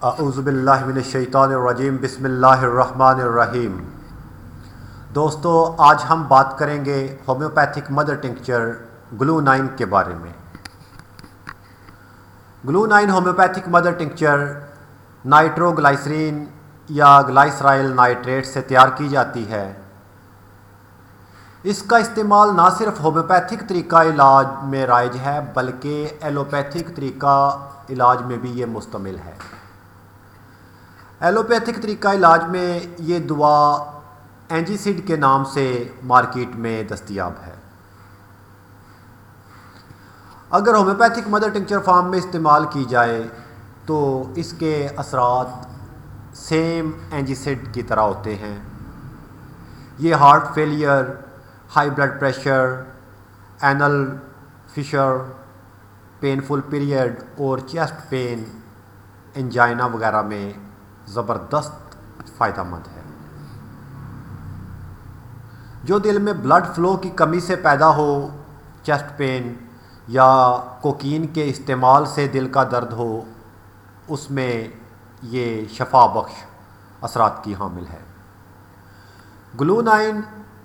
اعوذ باللہ من الشیطان الرجیم بسم اللہ الرحمن الرحیم۔ دوستو، آج ہم بات کریں گے ہومیوپیتھک مدر ٹنکچر گلو9 کے بارے میں۔ گلو9 ہومیوپیتھک مدر ٹنکچر نائٹرو گلائسرین یا گلائسرائل نائٹریٹ سے تیار کی جاتی ہے۔ اس کا استعمال نہ صرف ہومیوپیتھک طریقہ علاج میں رائج ہے بلکہ ایلوپیتھک طریقہ علاج میں بھی یہ مشتمل ہے۔ ایلوپیتھک طریقہ علاج میں یہ دوا اینجیسڈ کے نام سے مارکیٹ میں دستیاب ہے۔ اگر ہومیوپیتھک مدر ٹنکچر فارم میں استعمال کی جائے تو اس کے اثرات سیم اینجیسڈ کی طرح ہوتے ہیں۔ یہ heart failure, high blood pressure, anal fissure, painful period اور چیسٹ پین، انجائنا وغیرہ میں زبردست فائدہ مند ہے۔ جو دل میں بلڈ فلو کی کمی سے پیدا ہو، چیسٹ پین یا کوکین کے استعمال سے دل کا درد ہو، اس میں یہ شفا بخش اثرات کی حامل ہے۔ گلو9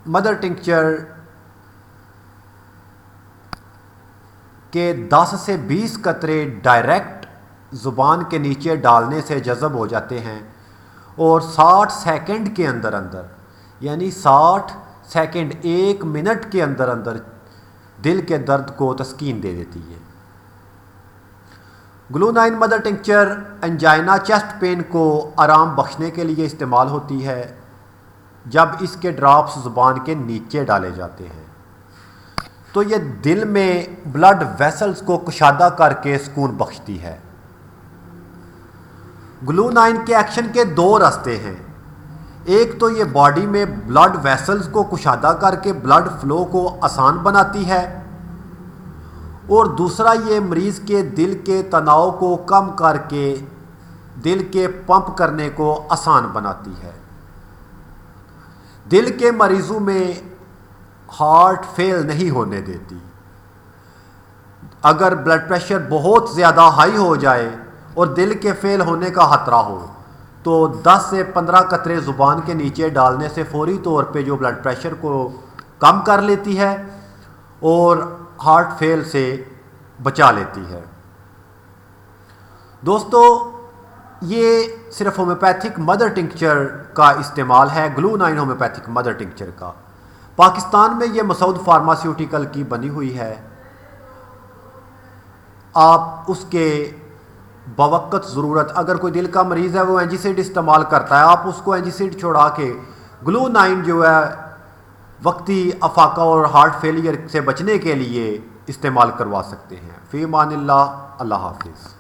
مدر ٹنکچر کے 10 سے 20 قطرے ڈائریکٹ زبان کے نیچے ڈالنے سے جذب ہو جاتے ہیں اور 60 سیکنڈ کے اندر یعنی 60 سیکنڈ 1 منٹ کے اندر دل کے درد کو تسکین دے دیتی ہے۔ گلو9 mother tincture angina chest pain کو آرام بخشنے کے لیے استعمال ہوتی ہے جب اس کے ڈراپس زبان کے نیچے ڈالے جاتے ہیں تو یہ دل میں بلڈ ویسلز کو کشادہ کر کے سکون بخشتی ہے۔ گلو9 کے ایکشن کے 2 راستے ہیں۔ ایک تو یہ باڈی میں بلڈ ویسلز کو کشادہ کر کے بلڈ فلو کو آسان بناتی ہے، اور دوسرا یہ مریض کے دل کے تناؤ کو کم کر کے دل کے پمپ کرنے کو آسان بناتی ہے۔ دل کے مریضوں میں ہارٹ فیل نہیں ہونے دیتی۔ اگر بلڈ پریشر بہت زیادہ ہائی ہو جائے اور دل کے فیل ہونے کا خطرہ ہو تو 10 سے 15 قطرے زبان کے نیچے ڈالنے سے فوری طور پہ جو بلڈ پریشر کو کم کر لیتی ہے اور ہارٹ فیل سے بچا لیتی ہے۔ دوستو، یہ صرف ہومیوپیتھک مدر ٹنکچر کا استعمال ہے، گلو9 ہومیوپیتھک مدر ٹنکچر کا۔ پاکستان میں یہ مسعود فارماسیوٹیکل کی بنی ہوئی ہے۔ آپ اس کے بوقت ضرورت، اگر کوئی دل کا مریض ہے وہ اینجیسڈ استعمال کرتا ہے، آپ اس کو اینجیسڈ چھوڑا کے گلو9 جو ہے وقتی افاقہ اور ہارٹ فیلئر سے بچنے کے لیے استعمال کروا سکتے ہیں۔ فی امان اللہ، اللہ حافظ۔